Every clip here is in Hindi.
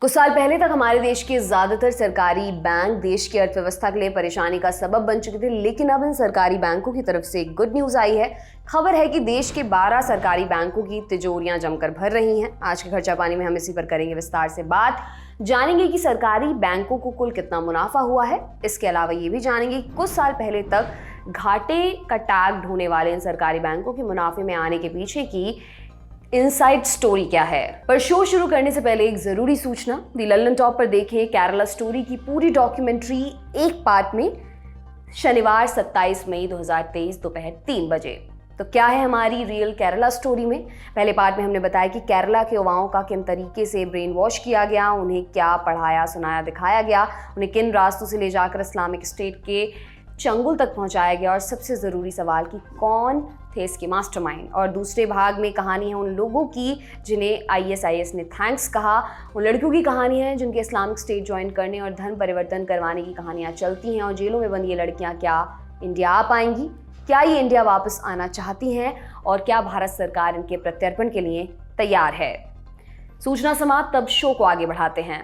कुछ साल पहले तक हमारे देश के ज्यादातर सरकारी बैंक देश की अर्थव्यवस्था के लिए परेशानी का सबब बन चुके थे, लेकिन अब इन सरकारी बैंकों की तरफ से गुड न्यूज आई है। खबर है कि देश के 12 सरकारी बैंकों की तिजोरियां जमकर भर रही हैं। आज के खर्चा पानी में हम इसी पर करेंगे विस्तार से बात। जानेंगे कि सरकारी बैंकों को कुल कितना मुनाफा हुआ है। इसके अलावा ये भी जानेंगे कि कुछ साल पहले तक घाटे का टैग ढोने वाले इन सरकारी बैंकों के मुनाफे में आने के पीछे की इनसाइड स्टोरी क्या है। पर शो शुरू करने से पहले एक जरूरी सूचना, दी लल्लन टॉप पर देखें केरला स्टोरी की पूरी डॉक्यूमेंट्री एक पार्ट में शनिवार 27 मई 2023 दोपहर 3 बजे। तो क्या है हमारी रियल केरला स्टोरी में? पहले पार्ट में हमने बताया कि केरला के युवाओं का किन तरीके से ब्रेन वॉश किया गया, उन्हें क्या पढ़ाया सुनाया दिखाया गया, उन्हें किन रास्तों से ले जाकर इस्लामिक स्टेट के चंगुल तक पहुंचाया गया और सबसे ज़रूरी सवाल कि कौन थे इसके मास्टरमाइंड। और दूसरे भाग में कहानी है उन लोगों की जिन्हें ISIS ने थैंक्स कहा, उन लड़कियों की कहानी है जिनके इस्लामिक स्टेट ज्वाइन करने और धर्म परिवर्तन करवाने की कहानियाँ चलती हैं, और जेलों में बंद ये लड़कियाँ क्या इंडिया आ पाएंगी, क्या ये इंडिया वापस आना चाहती हैं और क्या भारत सरकार इनके प्रत्यर्पण के लिए तैयार है। सूचना समाप्त, तब शो को आगे बढ़ाते हैं।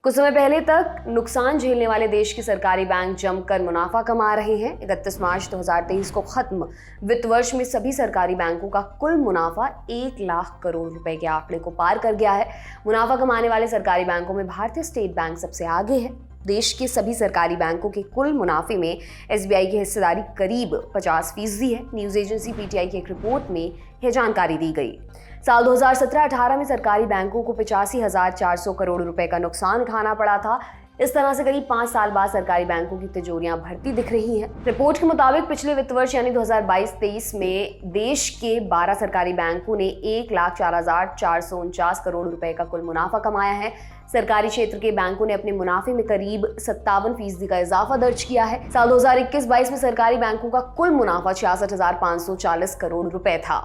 कुछ समय पहले तक नुकसान झेलने वाले देश के सरकारी बैंक जमकर मुनाफा कमा रहे हैं। 31 मार्च 2023 को खत्म वित्त वर्ष में सभी सरकारी बैंकों का कुल मुनाफा 1 लाख करोड़ रुपए के आंकड़े को पार कर गया है। मुनाफा कमाने वाले सरकारी बैंकों में भारतीय स्टेट बैंक सबसे आगे है। देश के सभी सरकारी बैंकों के कुल मुनाफे में SBI की हिस्सेदारी करीब 50% है। न्यूज एजेंसी PTI की एक रिपोर्ट में यह जानकारी दी गई। साल 2017-18 में सरकारी बैंकों को 85,400 करोड़ रुपए का नुकसान उठाना पड़ा था। इस तरह से करीब 5 साल बाद सरकारी बैंकों की तिजोरियां भरती दिख रही हैं। रिपोर्ट के मुताबिक पिछले वित्त वर्ष यानी 2022-23 में देश के 12 सरकारी बैंकों ने 1,04,449 करोड़ रुपए का कुल मुनाफा कमाया है। सरकारी क्षेत्र के बैंकों ने अपने मुनाफे में करीब 57% का इजाफा दर्ज किया है। साल 2021-22 में सरकारी बैंकों का कुल मुनाफा 66,540 करोड़ रुपए था।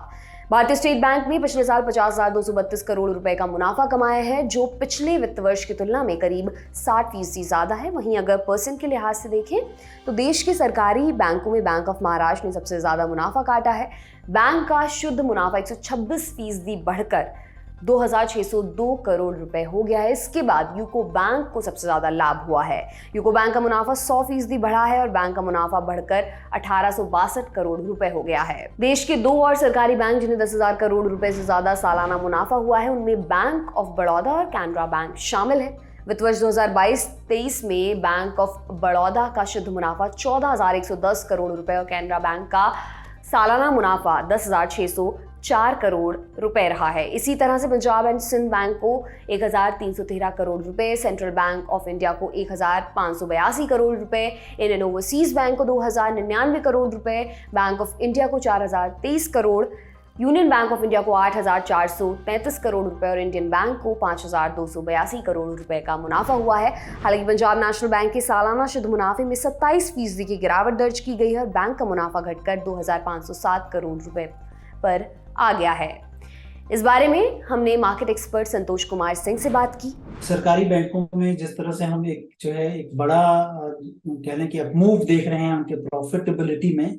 भारतीय स्टेट बैंक ने पिछले साल 50,232 करोड़ रुपए का मुनाफा कमाया है, जो पिछले वित्त वर्ष की तुलना में करीब 60% ज्यादा है। वहीं अगर परसेंट के लिहाज से देखें तो देश के सरकारी बैंकों में बैंक ऑफ महाराष्ट्र ने सबसे ज्यादा मुनाफा काटा है। बैंक का शुद्ध मुनाफा 126% बढ़कर 2,602 करोड़ रुपए हो गया है। इसके बाद यूको बैंक को सबसे ज्यादा लाभ हुआ है। यूको बैंक का मुनाफा 100% बढ़ा है और बैंक का मुनाफा बढ़कर 1,862 करोड़ रुपए हो गया है। देश के 2 और सरकारी बैंक जिन्हें 10,000 करोड़ रुपए से ज्यादा सालाना मुनाफा हुआ है, उनमें बैंक ऑफ बड़ौदा और कैनरा बैंक शामिल है। वित्त वर्ष 2022-23 में बैंक ऑफ बड़ौदा का शुद्ध मुनाफा 14,110 करोड़ रुपए और कैनरा बैंक का सालाना मुनाफा 10,604 करोड़ रुपए रहा है। इसी तरह से पंजाब एंड सिंध बैंक को 1,313 करोड़ रुपए, सेंट्रल बैंक ऑफ इंडिया को 1,582 करोड़ रुपए, इंडियन ओवरसीज बैंक को 2,099 करोड़ रुपए, बैंक ऑफ इंडिया को 4,023 crore, union bank of India को 8,433 करोड़ रुपए और इंडियन बैंक को 5,282 करोड़ रुपए का मुनाफा हुआ है। हालांकि पंजाब नेशनल बैंक के सालाना शुद्ध मुनाफे में 27% की गिरावट दर्ज की गई है और बैंक का मुनाफा घटकर 2,507 करोड़ रुपए पर आ गया है। इस बारे में हमने मार्केट एक्सपर्ट संतोष कुमार सिंह से बात की। सरकारी बैंकों में जिस तरह से हम एक बड़ा कह लें कि अब मूव देख रहे हैं उनके प्रॉफिटेबिलिटी में,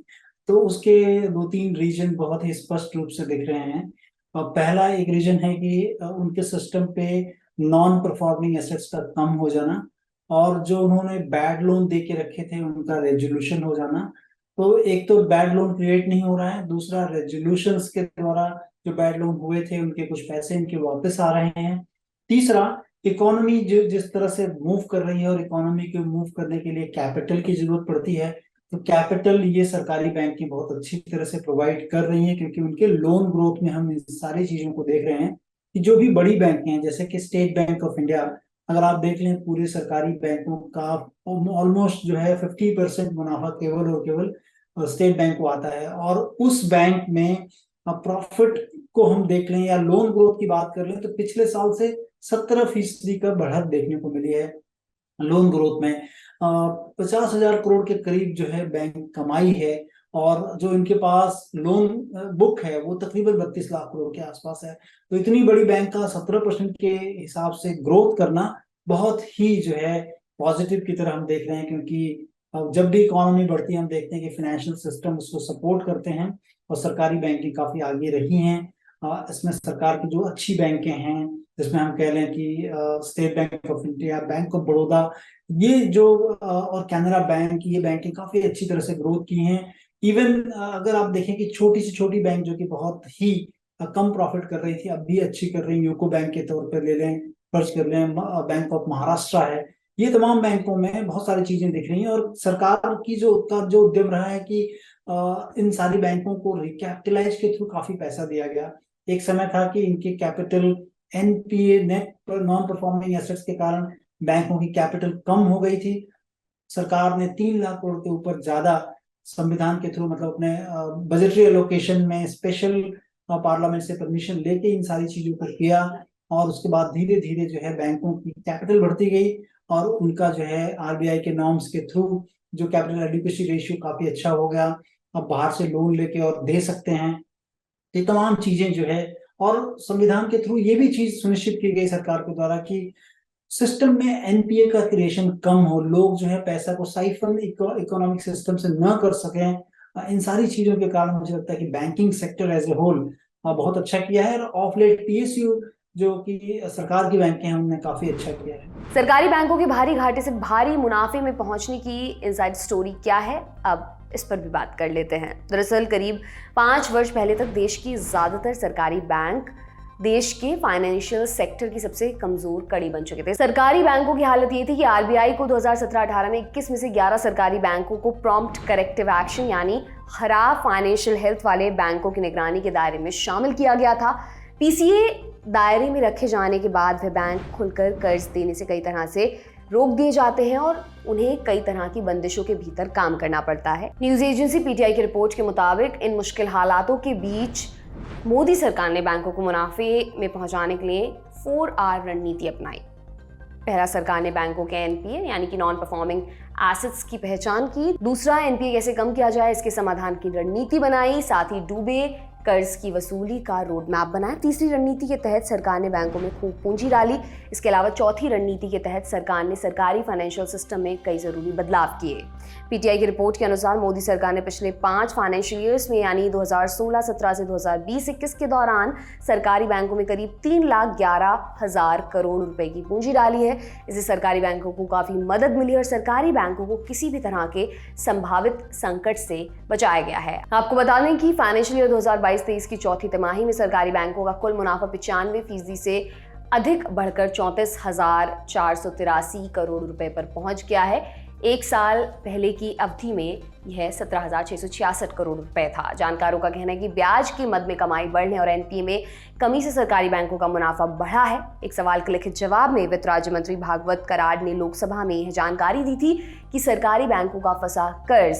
तो उसके 2-3 रीजन बहुत ही स्पष्ट रूप से दिख रहे हैं। पहला एक रीजन है कि उनके सिस्टम पे नॉन परफॉर्मिंग एसेट्स का कम हो जाना और जो उन्होंने बैड लोन दे के रखे थे उनका रेजोल्यूशन हो जाना। तो एक तो बैड लोन क्रिएट नहीं हो रहा है, दूसरा रेजोल्यूशंस के द्वारा जो बैड लोन हुए थे उनके कुछ पैसे इनके वापस आ रहे हैं। तीसरा, इकोनॉमी जो जिस तरह से मूव कर रही है और इकोनॉमी को मूव करने के लिए कैपिटल की जरूरत पड़ती है, तो कैपिटल ये सरकारी बैंक की बहुत अच्छी तरह से प्रोवाइड कर रही है, क्योंकि उनके लोन ग्रोथ में हम इन सारी चीजों को देख रहे हैं कि जो भी बड़ी बैंक हैं जैसे कि स्टेट बैंक ऑफ इंडिया, अगर आप देख लें पूरे सरकारी बैंकों का ऑलमोस्ट जो है 50% मुनाफा केवल और केवल स्टेट बैंक को आता है। और उस बैंक में प्रॉफिट को हम देख लें या लोन ग्रोथ की बात कर लें तो पिछले साल से 17% का बढ़त देखने को मिली है लोन ग्रोथ में। 50,000 करोड़ के करीब जो है बैंक कमाई है और जो इनके पास लोन बुक है वो तकरीबन 32 लाख करोड़ के आसपास है। तो इतनी बड़ी बैंक का 17% के हिसाब से ग्रोथ करना बहुत ही जो है पॉजिटिव की तरह हम देख रहे हैं, क्योंकि जब भी इकोनॉमी बढ़ती है हम देखते हैं कि फाइनेंशियल सिस्टम उसको सपोर्ट करते हैं और सरकारी बैंकिंग काफी आगे रही हैं। इसमें सरकार की जो अच्छी बैंकें हैं, जिसमें हम कह लें कि state bank of India, bank of Baroda, ये जो और कैनरा बैंक, ये बैंकें काफी अच्छी तरह से ग्रोथ की हैं। इवन अगर आप देखें कि छोटी से छोटी बैंक जो कि बहुत ही कम प्रॉफिट कर रही थी, अब भी अच्छी कर रही है। यूको बैंक के तौर पर ले लें, फर्ज कर लें, बैंक ऑफ महाराष्ट्र है, ये तमाम बैंकों में बहुत सारी चीजें दिख रही हैं। और सरकार की जो उद्यम रहा है कि इन सारी बैंकों को रिकैपिटलाइज के थ्रू काफी पैसा दिया गया। एक समय था कि इनके capital, NPA, net non performing assets के कारण बैंकों की कैपिटल कम हो गई थी। सरकार ने 3 लाख करोड़ के ऊपर ज्यादा संविधान के थ्रू, मतलब अपने बजटरी एलोकेशन में स्पेशल पार्लियामेंट से परमिशन लेके इन सारी चीजों को किया। और उसके बाद धीरे धीरे जो है बैंकों की कैपिटल बढ़ती गई और उनका जो है आरबीआई के नॉर्म्स के थ्रू जो कैपिटल एडिक्वेसी रेशियो काफी अच्छा हो गया। अब बाहर से लोन लेके और दे सकते हैं। ये तमाम चीजें जो है, और संविधान के थ्रू ये भी चीज सुनिश्चित की गई सरकार के द्वारा कि सिस्टम में एनपीए का क्रिएशन कम हो, लोग जो है पैसा को साइफन इकोनॉमिक सिस्टम से न कर सकें। इन सारी चीजों के कारण मुझे लगता है कि banking sector as a whole बहुत अच्छा किया है। और ऑफ लेट पीएसयू जो कि सरकार की बैंकें हैं, उन्होंने काफी अच्छा किया है। सरकारी बैंकों के भारी घाटे से भारी मुनाफे में पहुंचने की इनसाइड स्टोरी क्या है, अब इस पर भी बात कर लेते हैं। दरअसल करीब 5 वर्ष पहले तक देश की ज्यादातर सरकारी बैंक देश के फाइनेंशियल सेक्टर की सबसे कमजोर कड़ी बन चुके थे। सरकारी बैंकों की हालत ये थी कि आरबीआई को 2017-18 में 21 में से 11 सरकारी बैंकों को प्रॉम्प्ट करेक्टिव एक्शन यानी खराब फाइनेंशियल हेल्थ वाले बैंकों की निगरानी के दायरे में शामिल किया गया था। पीसीए दायरे में रखे जाने के बाद वे बैंक खुलकर कर्ज देने से कई तरह से रोक दिए जाते हैं और उन्हें कई तरह की बंदिशों के भीतर काम करना पड़ता है। न्यूज एजेंसी पीटीआई की रिपोर्ट के मुताबिक इन मुश्किल हालातों के बीच मोदी सरकार ने बैंकों को मुनाफे में पहुंचाने के लिए 4R रणनीति अपनाई। पहला, सरकार ने बैंकों के एनपीए यानी कि नॉन परफॉर्मिंग एसेट्स की पहचान की। दूसरा, एनपीए कैसे कम किया जाए इसके समाधान की रणनीति बनाई। साथ ही डूबे कर्ज की वसूली का रोड मैप बनाया। तीसरी रणनीति के तहत सरकार ने बैंकों में खूब पूंजी डाली। इसके अलावा चौथी रणनीति के तहत सरकार ने सरकारी फाइनेंशियल सिस्टम में कई जरूरी बदलाव किए। पीटीआई की रिपोर्ट के अनुसार मोदी सरकार ने पिछले 5 फाइनेंशियल ईयर्स में यानी 2016-17 से 2020-21 के दौरान सरकारी बैंकों में करीब 3,11,000 करोड़ रुपए की पूंजी डाली है। इससे सरकारी बैंकों को काफी मदद मिली और सरकारी बैंकों को किसी भी तरह के संभावित संकट से बचाया गया है। आपको बता दें कि फाइनेंशियल ईयर 2022-23 की चौथी तिमाही में सरकारी बैंकों का कुल मुनाफा 95% से अधिक बढ़कर 34,483 करोड़ रुपए पर पहुंच गया है। एक साल पहले की अवधि में यह 17,666 करोड़ रुपए था। जानकारों का कहना है कि ब्याज की मद में कमाई बढ़ने और एनपीए में कमी से सरकारी बैंकों का मुनाफा बढ़ा है। एक सवाल के लिखित जवाब में वित्त राज्य मंत्री भागवत कराड़ ने लोकसभा में यह जानकारी दी थी कि सरकारी बैंकों का फंसा कर्ज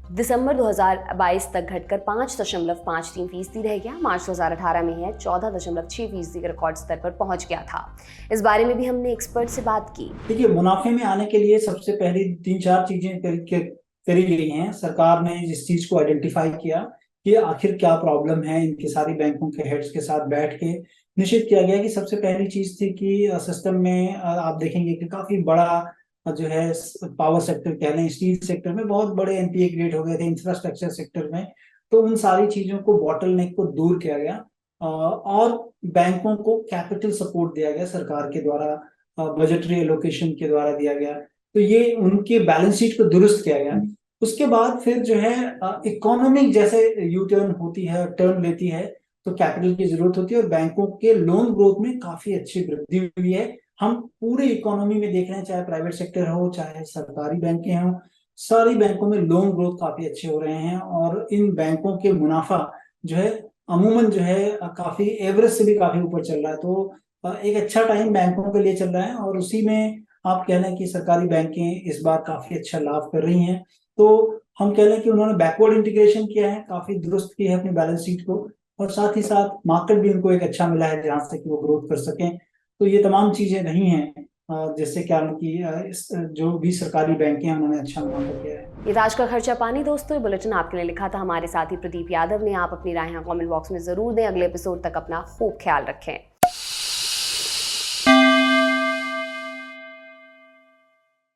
दिसंबर 2022 तक घटकर 5.53% रह गया। मार्च 2018 में यह 14.6% के रिकॉर्ड स्तर पर पहुंच गया था। इस बारे में भी हमने एक्सपर्ट से बात की। देखिए, मुनाफे में आने के लिए सबसे पहले 3-4 चीजें करी गई हैं। सरकार ने इस चीज को आइडेंटिफाई किया कि आखिर क्या प्रॉब्लम है। इनके सारी बैंकों के हेड्स के साथ बैठ के निश्चित किया गया कि सबसे पहली चीज थी कि सिस्टम में आप देखेंगे कि काफी बड़ा जो है पावर सेक्टर कह लें, स्टील सेक्टर में बहुत बड़े एनपीए क्रिएट हो गए थे, इंफ्रास्ट्रक्चर सेक्टर में। तो उन सारी चीजों को, बॉटलनेक को दूर किया गया और बैंकों को कैपिटल सपोर्ट दिया गया सरकार के द्वारा, बजटरी एलोकेशन के द्वारा दिया गया। तो ये उनके बैलेंस शीट को दुरुस्त किया गया। उसके बाद फिर जो है इकोनॉमिक जैसे यू टर्न होती है, टर्न लेती है, तो कैपिटल की जरूरत होती है और बैंकों के लोन ग्रोथ में काफी अच्छी वृद्धि हुई है। हम पूरे इकोनॉमी में देख रहे हैं, चाहे प्राइवेट सेक्टर हो चाहे सरकारी बैंकें हों, सारी बैंकों में लोन ग्रोथ काफी अच्छे हो रहे हैं और इन बैंकों के मुनाफा जो है अमूमन जो है काफी एवरेज से भी काफी ऊपर चल रहा है। तो एक अच्छा टाइम बैंकों के लिए चल रहा है और उसी में आप कह लें कि सरकारी बैंकें इस बार काफी अच्छा लाभ कर रही हैं। तो हम कह लें कि उन्होंने बैकवर्ड इंटीग्रेशन किया है, काफी दुरुस्त की है अपनी बैलेंस शीट को, और साथ ही साथ मार्केट भी उनको एक अच्छा मिला है जहां से कि वो ग्रोथ कर सकें। तो ये तमाम चीजें नहीं हैं जिससे क्या कि जो भी सरकारी बैंकें हैं उन्होंने अच्छा मुनाफा किया है। ये आज का खर्चा पानी दोस्तों, ये बुलेटिन आपके लिए लिखा था हमारे साथी प्रदीप यादव ने। आप अपनी राय कमेंट बॉक्स में जरूर दें। अगले एपिसोड तक अपना खूब ख्याल रखें।